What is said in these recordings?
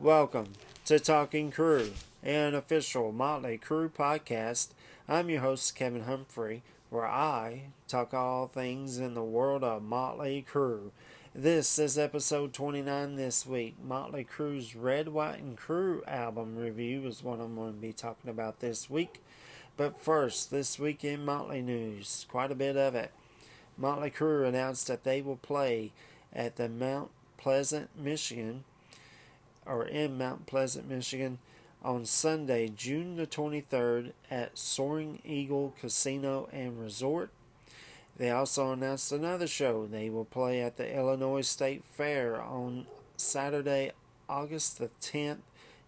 Welcome to Talking Crue, an official Motley Crue podcast. I'm your host, Kevin Humphrey, where I talk all things in the world of Motley Crue. This is episode 29 this week. Motley Crue's Red, White, and Crue album review is what I'm going to be talking about this week. But first, this week in Motley news, quite a bit of it. Motley Crue announced that they will play at the Mount Pleasant, Michigan in Mount Pleasant, Michigan on Sunday, June the 23rd at Soaring Eagle Casino and Resort. They also announced another show. They will play at the Illinois State Fair on Saturday, August the 10th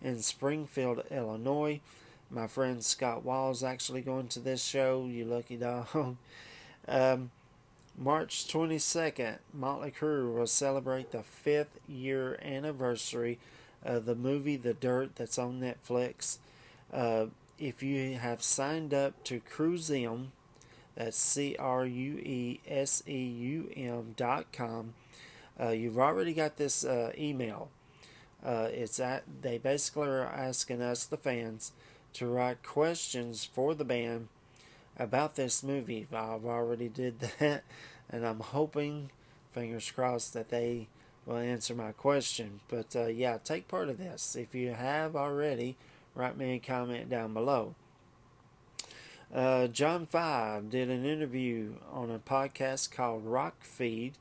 in Springfield, Illinois. My friend Scott Wall is actually going to this show. You lucky dog. March 22nd, Motley Crue will celebrate the 5th year anniversary the movie The Dirt that's on Netflix. If you have signed up to Crueseum, that's CRUESEUM.com, you've already got this email. They basically are asking us, the fans, to write questions for the band about this movie. I've already did that, and I'm hoping, fingers crossed, that they will answer my question. But yeah, take part of this. If you have already, write me a comment down below. John 5 did an interview on a podcast called Rock Feed.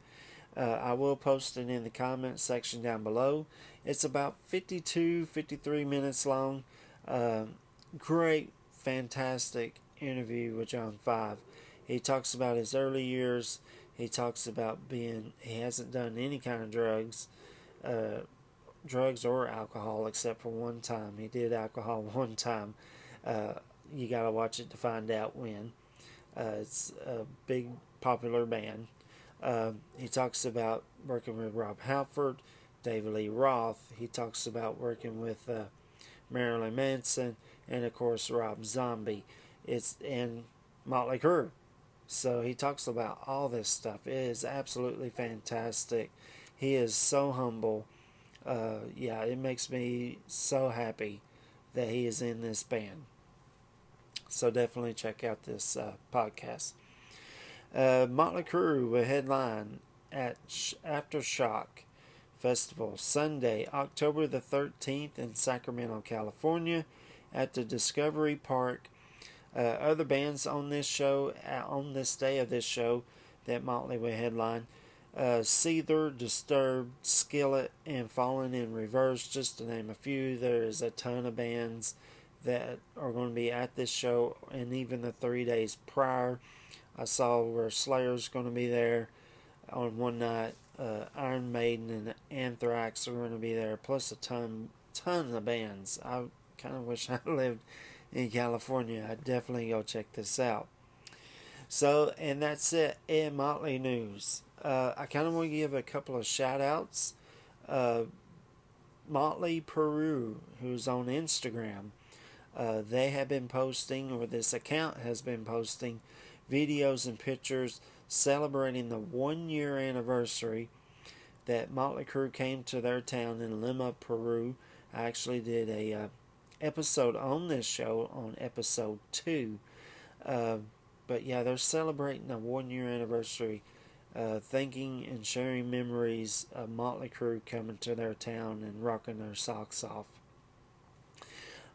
I will post it in the comment section down below. It's about 53 minutes long. Great, fantastic interview with John 5. He talks about his early years. He talks about he hasn't done any kind of drugs or alcohol except for one time. He did alcohol one time. You gotta watch it to find out when. It's a big popular band. He talks about working with Rob Halford, David Lee Roth. He talks about working with Marilyn Manson, and of course Rob Zombie. It's in Motley Crue. So he talks about all this stuff. It is absolutely fantastic. He is so humble. Yeah, it makes me so happy that he is in this band. So definitely check out this podcast. Motley Crue will headline at Aftershock Festival Sunday, October the 13th in Sacramento, California at the Discovery Park. Other bands on this show, on this day of this show, that Motley will headline: Seether, Disturbed, Skillet, and Fallen in Reverse, just to name a few. There is a ton of bands that are going to be at this show, and even the 3 days prior, I saw where Slayer's going to be there on one night. Iron Maiden and Anthrax are going to be there, plus a ton of bands. I kind of wish I lived in California. I'd definitely go check this out. So, and that's it in Motley news. I kind of want to give a couple of shout outs. Motley Peru, who's on Instagram, they have been posting, or this account has been posting, videos and pictures celebrating the 1 year anniversary that Motley Crue came to their town in Lima, Peru. I actually did a episode on this show on episode 2. But yeah, they're celebrating a 1 year anniversary, thinking and sharing memories of Motley Crue coming to their town and rocking their socks off.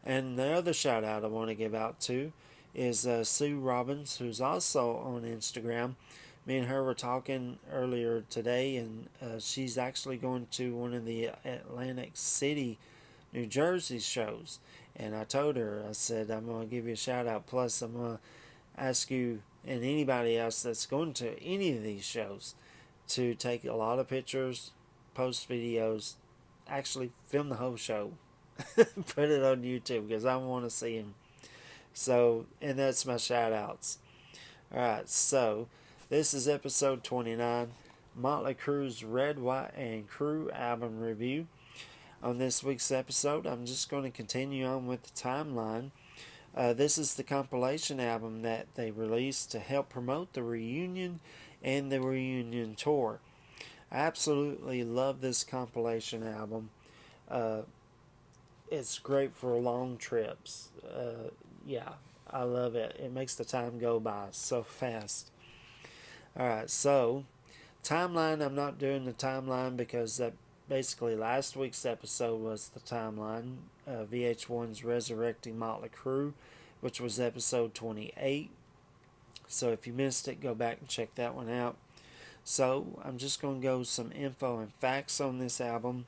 And the other shout out I want to give out to is Sue Robbins, who's also on Instagram. Me and her were talking earlier today, and she's actually going to one of the Atlantic City, New Jersey shows. And I told her, I said, I'm going to give you a shout out. Plus, I'm going to ask you and anybody else that's going to any of these shows to take a lot of pictures, post videos, actually film the whole show. Put it on YouTube because I want to see him. So, and that's my shout outs. Alright, so this is episode 29, Motley Crue's Red, White, and Crue album review. On this week's episode, I'm just going to continue on with the timeline. This is the compilation album that they released to help promote the reunion and the reunion tour. I absolutely love this compilation album. it's great for long trips. Yeah, I love it. It makes the time go by so fast. Alright, so timeline, I'm not doing the timeline because that basically last week's episode was the timeline. VH1's Resurrecting Motley Crue, which was episode 28. So if you missed it, go back and check that one out. So I'm just going to go some info and facts on this album.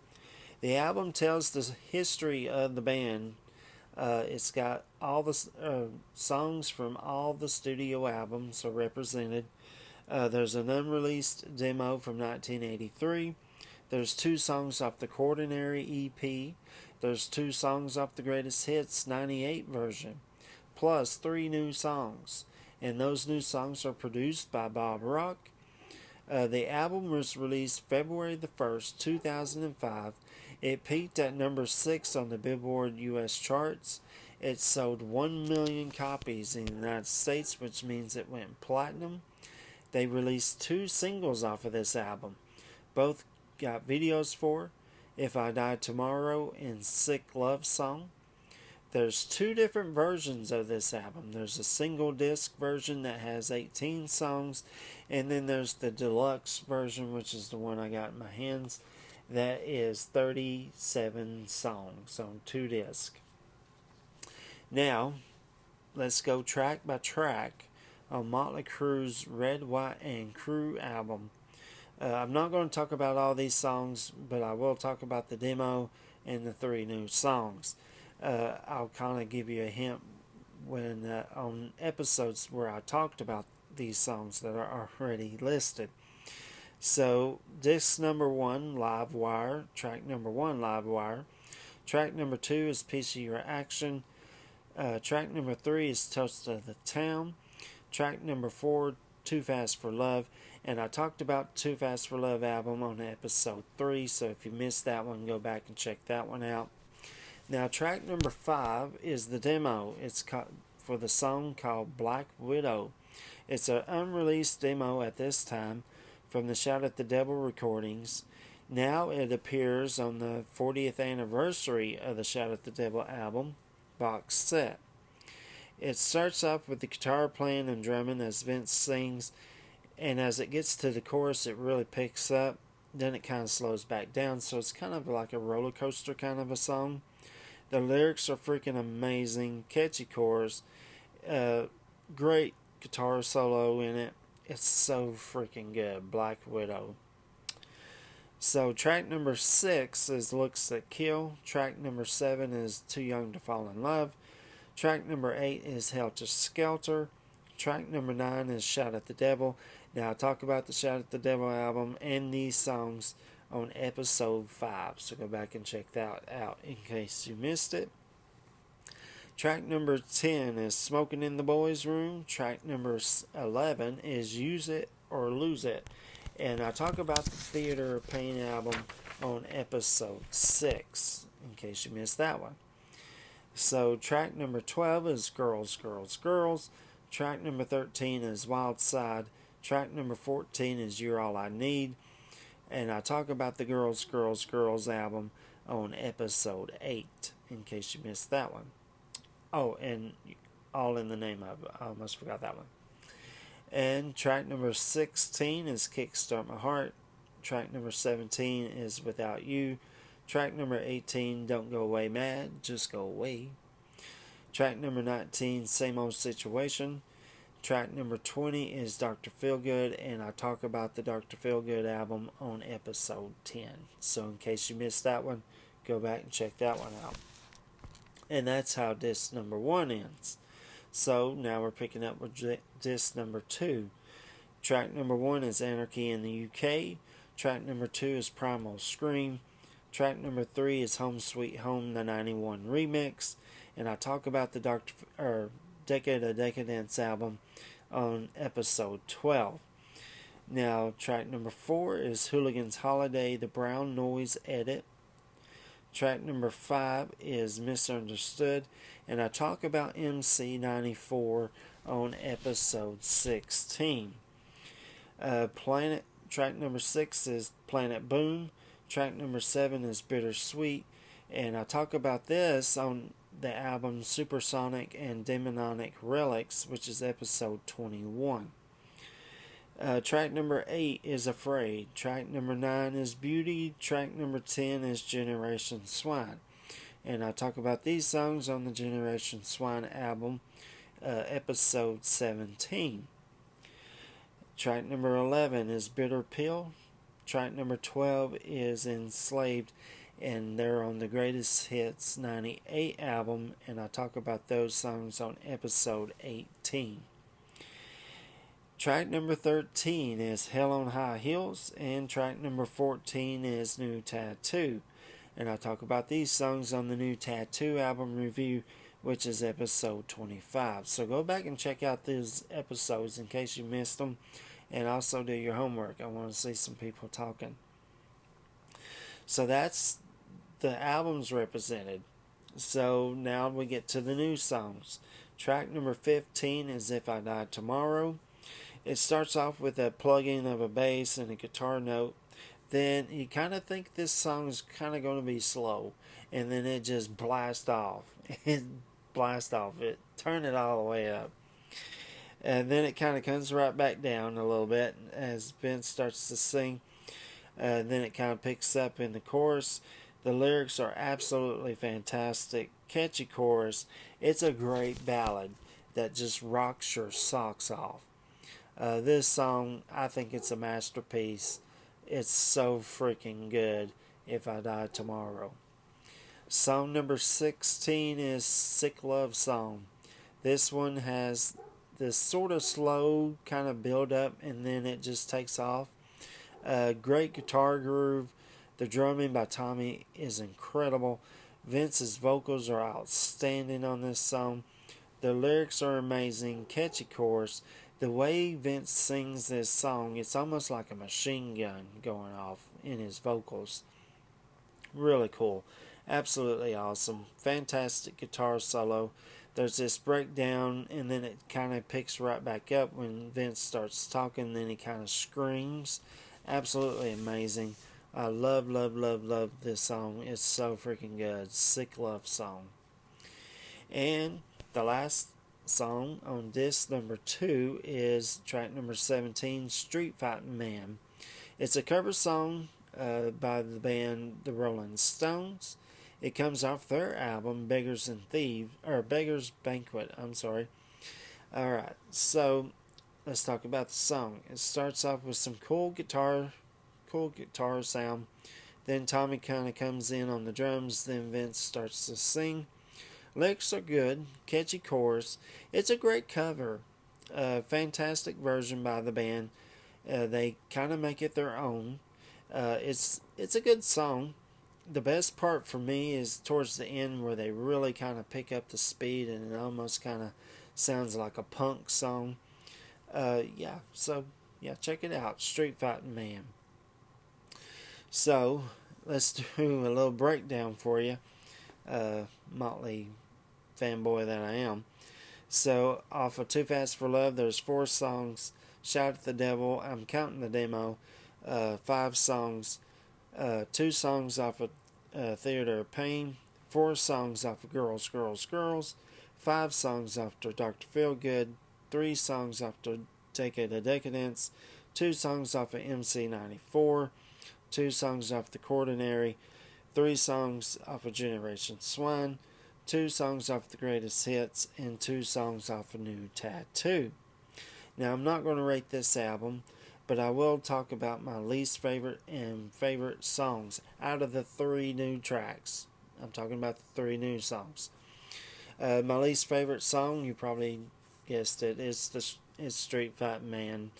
The album tells the history of the band. It's got all the songs from all the studio albums are represented. There's an unreleased demo from 1983. There's 2 songs off the Quaternary EP. There's 2 songs off the Greatest Hits 98 version, plus 3 new songs. And those new songs are produced by Bob Rock. The album was released February the 1st, 2005. It peaked at number 6 on the Billboard US charts. It sold 1 million copies in the United States, which means it went platinum. They released 2 singles off of this album. Both got videos for If I Die Tomorrow and Sick Love Song. There's 2 different versions of this album. There's a single disc version that has 18 songs, and then there's the deluxe version, which is the one I got in my hands, that is 37 songs on 2 discs. Now, let's go track by track on Motley Crue's Red, White, and Crue album. I'm not going to talk about all these songs, but I will talk about the demo and the 3 new songs. I'll kind of give you a hint when on episodes where I talked about these songs that are already listed. So, disc number 1, Live Wire. Track number 1, Live Wire. Track number 2 is Piece of Your Action. Track number 3 is Toast of the Town. Track number 4, Too Fast for Love. And I talked about Too Fast for Love album on episode 3, so if you missed that one, go back and check that one out. Now, track number 5 is the demo. It's for the song called Black Widow. It's an unreleased demo at this time from the Shout at the Devil recordings. Now it appears on the 40th anniversary of the Shout at the Devil album box set. It starts off with the guitar playing and drumming as Vince sings, and as it gets to the chorus, it really picks up. Then it kind of slows back down, so it's kind of like a roller coaster kind of a song. The lyrics are freaking amazing, catchy chorus, great guitar solo in it. It's so freaking good, Black Widow. So track number 6 is Looks That Kill. Track number 7 is Too Young to Fall in Love. Track number 8 is Helter Skelter. Track number 9 is Shout at the Devil. Now I talk about the Shout at the Devil album and these songs on episode 5, so go back and check that out in case you missed it. Track number 10 is Smoking in the Boys' Room. Track number 11 is Use It or Lose It. And I talk about the Theater of Pain album on episode 6, in case you missed that one. So track number 12 is Girls, Girls, Girls. Track number 13 is Wild Side. Track number 14 is You're All I Need. And I talk about the Girls, Girls, Girls album on episode 8, in case you missed that one. Oh, and All in the Name of it. I almost forgot that one. And track number 16 is Kickstart My Heart. Track number 17 is Without You. Track number 18, Don't Go Away Mad, Just Go Away. Track number 19, Same Old Situation. Track number 20 is Dr. Feelgood, and I talk about the Dr. Feelgood album on episode 10. So in case you missed that one, go back and check that one out. And that's how disc number 1 ends. So now we're picking up with disc number 2. Track number 1 is Anarchy in the UK. Track number 2 is Primal Scream. Track number 3 is Home Sweet Home, the 91 remix. And I talk about the Decade of Decadence album on episode 12. Now, track number 4 is Hooligan's Holiday, the Brown Noise edit. Track number 5 is Misunderstood, and I talk about MC94 on episode 16. Track number 6 is Planet Boom. Track number 7 is Bittersweet, And I talk about this on the album Supersonic and Demonic Relics, which is episode 21. Track number 8 is Afraid. Track number 9 is Beauty. Track number 10 is Generation Swine. And I talk about these songs on the Generation Swine album, episode 17. Track number 11 is Bitter Pill. Track number 12 is Enslaved, and they're on the Greatest Hits 98 album, and I talk about those songs on episode 18. Track number 13 is Hell on High Heels, and track number 14 is New Tattoo. And I talk about these songs on the New Tattoo album review, which is episode 25. So go back and check out these episodes in case you missed them, and also do your homework. I want to see some people talking. So that's the albums represented. So now we get to the new songs. Track number 15 is If I Die Tomorrow. It starts off with a plug-in of a bass and a guitar note. Then you kind of think this song is kind of going to be slow, and then it just blasts off. It blasts off. It turn it all the way up, and then it kind of comes right back down a little bit as Vince starts to sing. Then it kind of picks up in the chorus. The lyrics are absolutely fantastic. Catchy chorus. It's a great ballad that just rocks your socks off. This song, I think it's a masterpiece. It's so freaking good. If I Die Tomorrow. Song number 16 is Sick Love Song. This one has this sort of slow kind of build up, and then it just takes off. Great guitar groove. The drumming by Tommy is incredible. Vince's vocals are outstanding on this song. The lyrics are amazing. Catchy chorus. The way Vince sings this song, it's almost like a machine gun going off in his vocals. Really cool. Absolutely awesome. Fantastic guitar solo. There's this breakdown, and then it kind of picks right back up when Vince starts talking, then he kind of screams. Absolutely amazing. I love this song. It's so freaking good. Sick Love Song. And the last song on disc number 2 is track number 17, Street Fighting Man. It's a cover song by the band The Rolling Stones. It comes off their album Beggars Banquet. Alright, so let's talk about the song. It starts off with some cool guitar sound. Then Tommy kind of comes in on the drums. Then Vince starts to sing. Lyrics are good, catchy chorus. It's a great cover. Fantastic version by the band. They kind of make it their own. It's a good song. The best part for me is towards the end where they really kind of pick up the speed, and it almost kind of sounds like a punk song. Check it out. Street Fighting Man. So let's do a little breakdown for you. Motley fanboy that I am. So off of Too Fast for Love, there's 4 songs. Shout at the Devil, I'm counting the demo. 5 songs. 2 songs off of Theater of Pain. 4 songs off of Girls, Girls, Girls. 5 songs off of Dr. Feelgood. 3 songs off of Decade of Decadence. 2 songs off of MC94. 2 songs off The Quaternary. 3 songs off of Generation Swine, 2 songs off the Greatest Hits, and 2 songs off of New Tattoo. Now, I'm not going to rate this album, but I will talk about my least favorite and favorite songs out of the 3 new tracks. I'm talking about the 3 new songs. My least favorite song, you probably guessed it, is Street Fighting Man.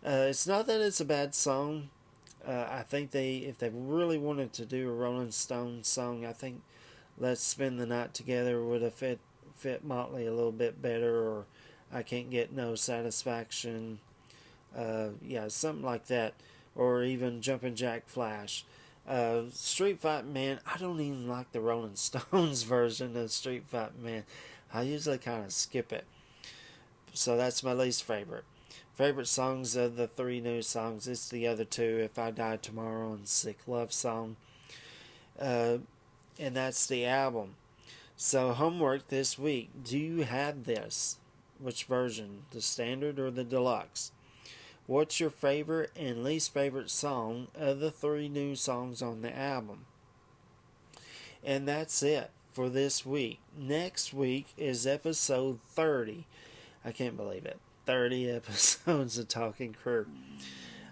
It's not that it's a bad song. I think if they really wanted to do a Rolling Stones song, I think Let's Spend the Night Together would have fit Motley a little bit better, or I Can't Get No Satisfaction, something like that, or even Jumpin' Jack Flash. Street Fighting Man, I don't even like the Rolling Stones version of Street Fighting Man. I usually kind of skip it. So that's my least favorite. Favorite songs of the 3 new songs, it's the other 2, If I Die Tomorrow and Sick Love Song. and that's the album. So, homework this week. Do you have this? Which version? The standard or the deluxe? What's your favorite and least favorite song of the 3 new songs on the album? And that's it for this week. Next week is episode 30. I can't believe it. 30 episodes of Talking Crue.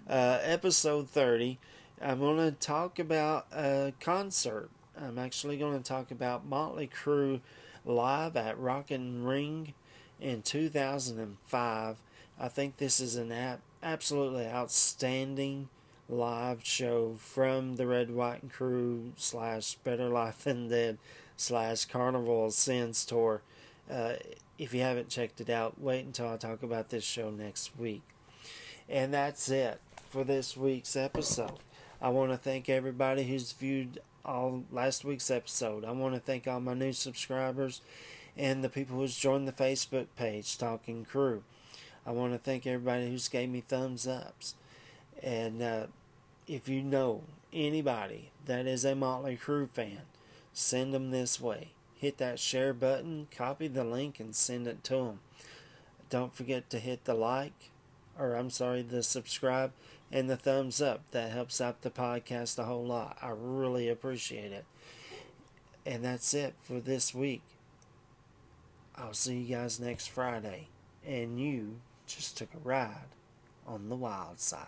Episode 30, I'm going to talk about a concert. I'm actually going to talk about Motley Crue live at Rock and Ring in 2005. I think this is an absolutely outstanding live show from the Red, White, and Crue / Better Life Than Dead / Carnival of Sins tour. If you haven't checked it out, wait until I talk about this show next week. And that's it for this week's episode. I want to thank everybody who's viewed all last week's episode. I want to thank all my new subscribers and the people who's joined the Facebook page, Talking Crue. I want to thank everybody who's gave me thumbs ups. And if you know anybody that is a Motley Crue fan, send them this way. Hit that share button, copy the link, and send it to them. Don't forget to hit the the subscribe and the thumbs up. That helps out the podcast a whole lot. I really appreciate it. And that's it for this week. I'll see you guys next Friday. And you just took a ride on the wild side.